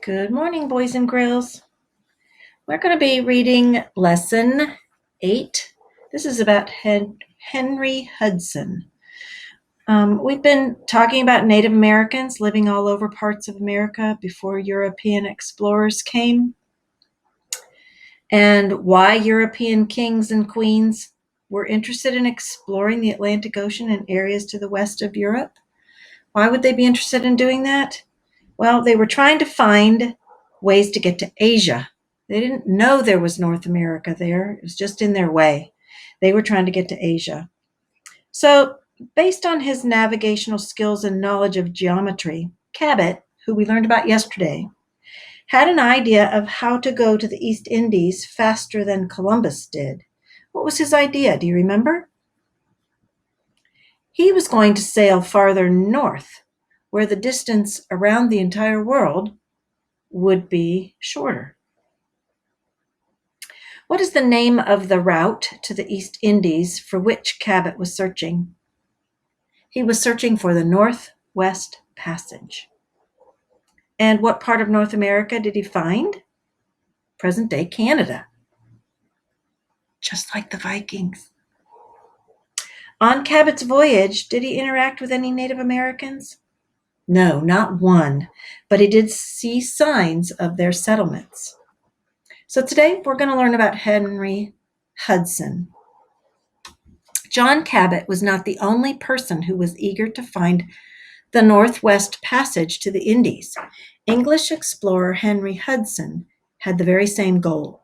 Good morning, boys and girls. We're going to be reading Lesson 8. This is about Henry Hudson. We've been talking about Native Americans living all over parts of America before European explorers came, and why European kings and queens were interested in exploring the Atlantic Ocean and areas to the west of Europe. Why would they be interested in doing that? Well, they were trying to find ways to get to Asia. They didn't know there was North America there. It was just in their way. They were trying to get to Asia. So, based on his navigational skills and knowledge of geometry, Cabot, who we learned about yesterday, had an idea of how to go to the East Indies faster than Columbus did. What was his idea? Do you remember? He was going to sail farther north, where the distance around the entire world would be shorter. What is the name of the route to the East Indies for which Cabot was searching? He was searching for the Northwest Passage. And what part of North America did he find? Present-day Canada. Just like the Vikings. On Cabot's voyage, did he interact with any Native Americans? No, not one, but he did see signs of their settlements. So today we're going to learn about Henry Hudson. John Cabot was not the only person who was eager to find the Northwest Passage to the Indies. English explorer Henry Hudson had the very same goal.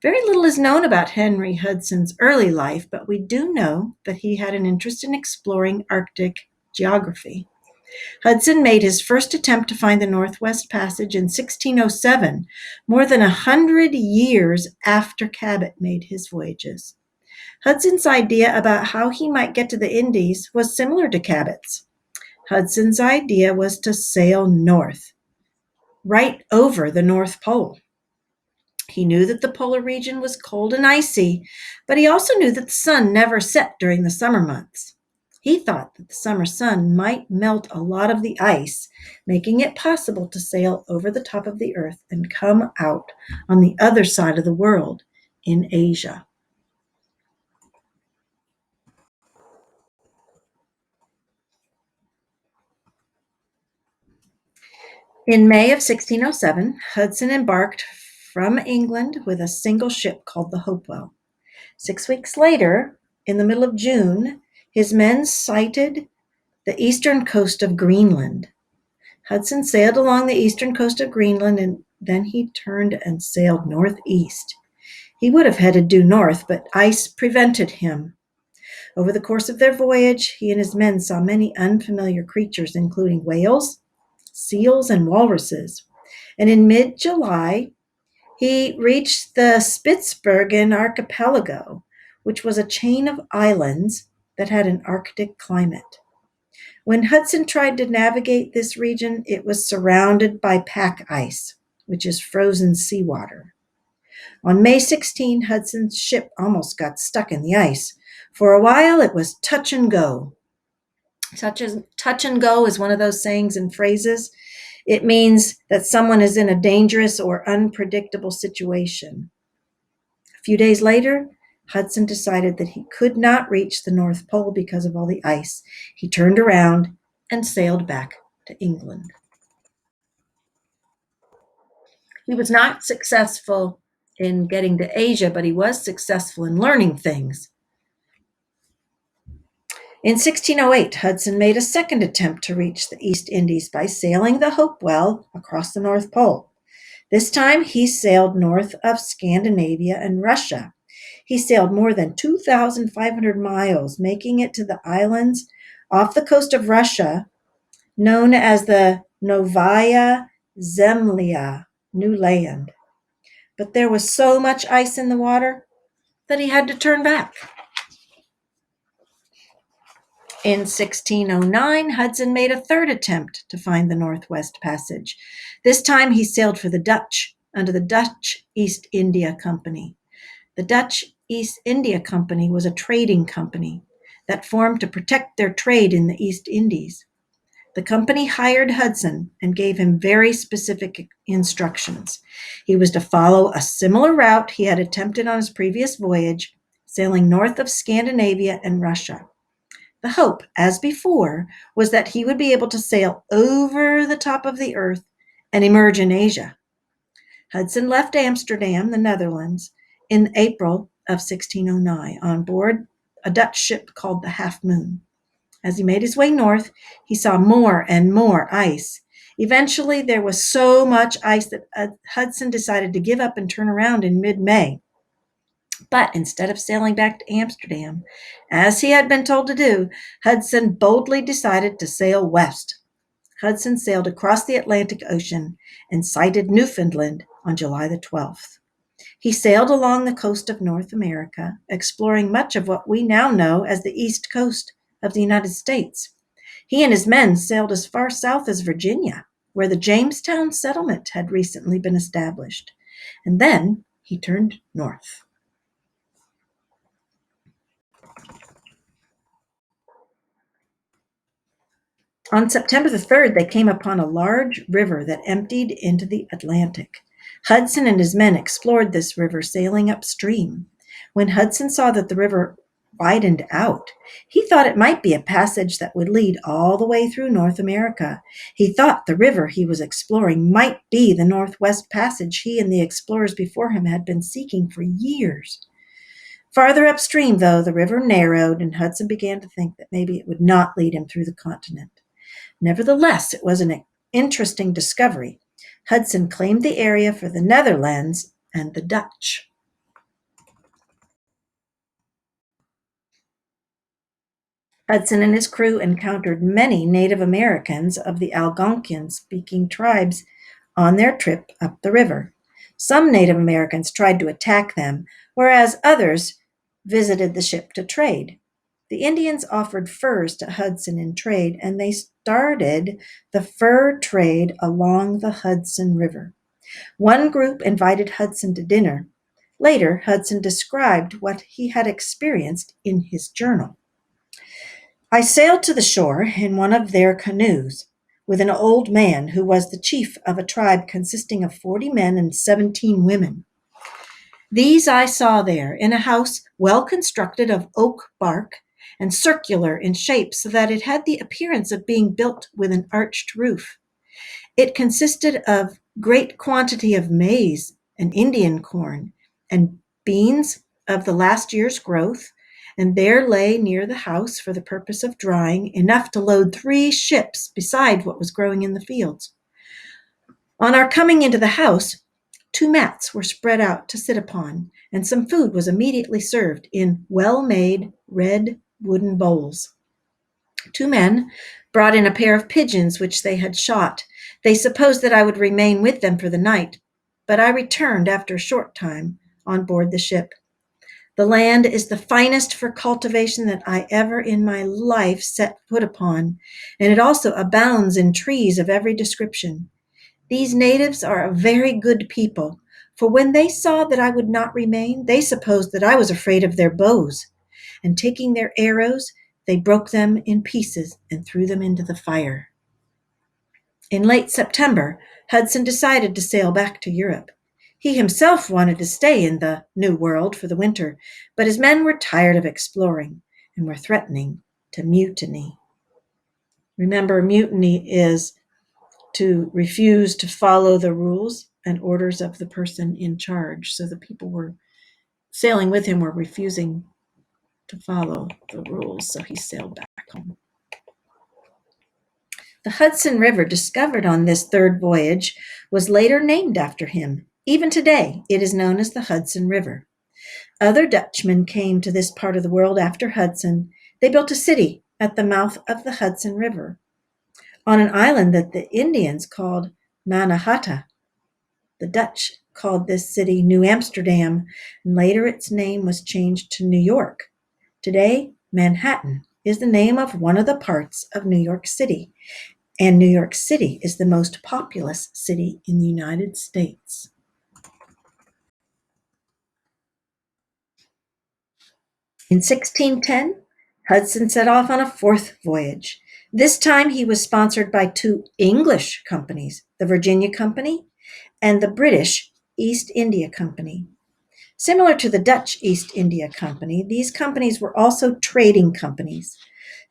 Very little is known about Henry Hudson's early life, but we do know that he had an interest in exploring Arctic geography. Hudson made his first attempt to find the Northwest Passage in 1607, more than 100 years after Cabot made his voyages. Hudson's idea about how he might get to the Indies was similar to Cabot's. Hudson's idea was to sail north, right over the North Pole. He knew that the polar region was cold and icy, but he also knew that the sun never set during the summer months. He thought that the summer sun might melt a lot of the ice, making it possible to sail over the top of the earth and come out on the other side of the world in Asia. In May of 1607, Hudson embarked from England with a single ship called the Hopewell. 6 weeks later, in the middle of June, his men sighted the eastern coast of Greenland. Hudson sailed along the eastern coast of Greenland, and then he turned and sailed northeast. He would have headed due north, but ice prevented him. Over the course of their voyage, he and his men saw many unfamiliar creatures, including whales, seals, and walruses. And in mid-July, he reached the Spitsbergen archipelago, which was a chain of islands that had an Arctic climate. When Hudson tried to navigate this region, it was surrounded by pack ice, which is frozen seawater. On May 16, Hudson's ship almost got stuck in the ice. For a while, it was touch and go. Touch and go is one of those sayings and phrases. It means that someone is in a dangerous or unpredictable situation. A few days later, Hudson decided that he could not reach the North Pole because of all the ice. He turned around and sailed back to England. He was not successful in getting to Asia, but he was successful in learning things. In 1608, Hudson made a second attempt to reach the East Indies by sailing the Hopewell across the North Pole. This time, he sailed north of Scandinavia and Russia. He sailed more than 2,500 miles, making it to the islands off the coast of Russia, known as the Novaya Zemlya, New Land. But there was so much ice in the water that he had to turn back. In 1609, Hudson made a third attempt to find the Northwest Passage. This time he sailed for the Dutch under the Dutch East India Company. The Dutch East India Company was a trading company that formed to protect their trade in the East Indies. The company hired Hudson and gave him very specific instructions. He was to follow a similar route he had attempted on his previous voyage, sailing north of Scandinavia and Russia. The hope, as before, was that he would be able to sail over the top of the earth and emerge in Asia. Hudson left Amsterdam, the Netherlands, in April of 1609 on board a Dutch ship called the Half Moon. As he made his way north, he saw more and more ice. Eventually, there was so much ice that Hudson decided to give up and turn around in mid-May. But instead of sailing back to Amsterdam, as he had been told to do, Hudson boldly decided to sail west. Hudson sailed across the Atlantic Ocean and sighted Newfoundland on July the 12th. He sailed along the coast of North America, exploring much of what we now know as the east coast of the United States. He and his men sailed as far south as Virginia, where the Jamestown settlement had recently been established. And then he turned north. On September the 3rd, they came upon a large river that emptied into the Atlantic. Hudson and his men explored this river, sailing upstream. When Hudson saw that the river widened out, he thought it might be a passage that would lead all the way through North America. He thought the river he was exploring might be the Northwest Passage he and the explorers before him had been seeking for years. Farther upstream, though, the river narrowed, and Hudson began to think that maybe it would not lead him through the continent. Nevertheless, it was an interesting discovery. Hudson claimed the area for the Netherlands and the Dutch. Hudson and his crew encountered many Native Americans of the Algonquian-speaking tribes on their trip up the river. Some Native Americans tried to attack them, whereas others visited the ship to trade. The Indians offered furs to Hudson in trade, and they started the fur trade along the Hudson River. One group invited Hudson to dinner. Later, Hudson described what he had experienced in his journal. I sailed to the shore in one of their canoes with an old man who was the chief of a tribe consisting of 40 men and 17 women. These I saw there in a house well constructed of oak bark and circular in shape so that it had the appearance of being built with an arched roof. It consisted of great quantity of maize and Indian corn and beans of the last year's growth, and there lay near the house for the purpose of drying enough to load 3 ships beside what was growing in the fields. On our coming into the house, 2 mats were spread out to sit upon, and some food was immediately served in well-made red wooden bowls. 2 men brought in a pair of pigeons which they had shot. They supposed that I would remain with them for the night, but I returned after a short time on board the ship. The land is the finest for cultivation that I ever in my life set foot upon, and it also abounds in trees of every description. These natives are a very good people, for when they saw that I would not remain, they supposed that I was afraid of their bows, and taking their arrows, they broke them in pieces and threw them into the fire. In late September, Hudson decided to sail back to Europe. He himself wanted to stay in the New World for the winter, but his men were tired of exploring and were threatening to mutiny. Remember, mutiny is to refuse to follow the rules and orders of the person in charge. So the people were sailing with him were refusing to follow the rules, so he sailed back home. The Hudson River, discovered on this 3rd voyage, was later named after him. Even today, it is known as the Hudson River. Other Dutchmen came to this part of the world after Hudson. They built a city at the mouth of the Hudson River on an island that the Indians called Mannahatta. The Dutch called this city New Amsterdam, and later its name was changed to New York. Today, Manhattan is the name of one of the parts of New York City, and New York City is the most populous city in the United States. In 1610, Hudson set off on a 4th voyage. This time he was sponsored by two English companies, the Virginia Company and the British East India Company. Similar to the Dutch East India Company, these companies were also trading companies.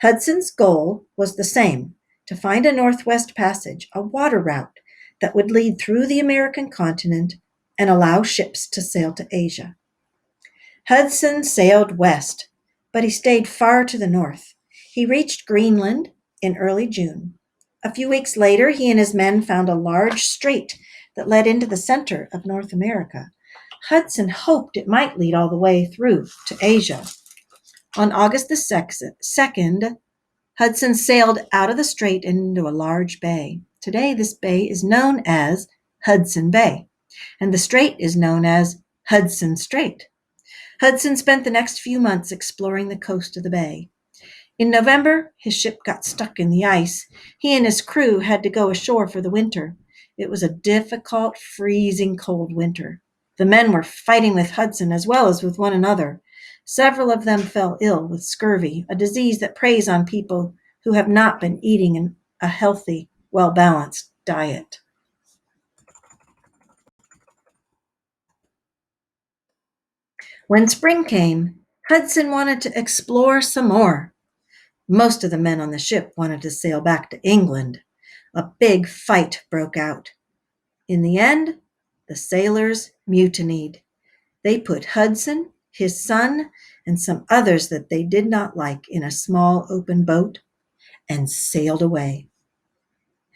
Hudson's goal was the same: to find a Northwest Passage, a water route that would lead through the American continent and allow ships to sail to Asia. Hudson sailed west, but he stayed far to the north. He reached Greenland in early June. A few weeks later, he and his men found a large strait that led into the center of North America. Hudson hoped it might lead all the way through to Asia. On August the 2nd, Hudson sailed out of the strait into a large bay. Today, this bay is known as Hudson Bay, and the strait is known as Hudson Strait. Hudson spent the next few months exploring the coast of the bay. In November, his ship got stuck in the ice. He and his crew had to go ashore for the winter. It was a difficult, freezing cold winter. The men were fighting with Hudson as well as with one another. Several of them fell ill with scurvy, a disease that preys on people who have not been eating a healthy, well-balanced diet. When spring came, Hudson wanted to explore some more. Most of the men on the ship wanted to sail back to England. A big fight broke out. In the end, the sailors mutinied. They put Hudson, his son, and some others that they did not like in a small open boat and sailed away.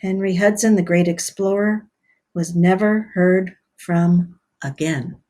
Henry Hudson, the great explorer, was never heard from again.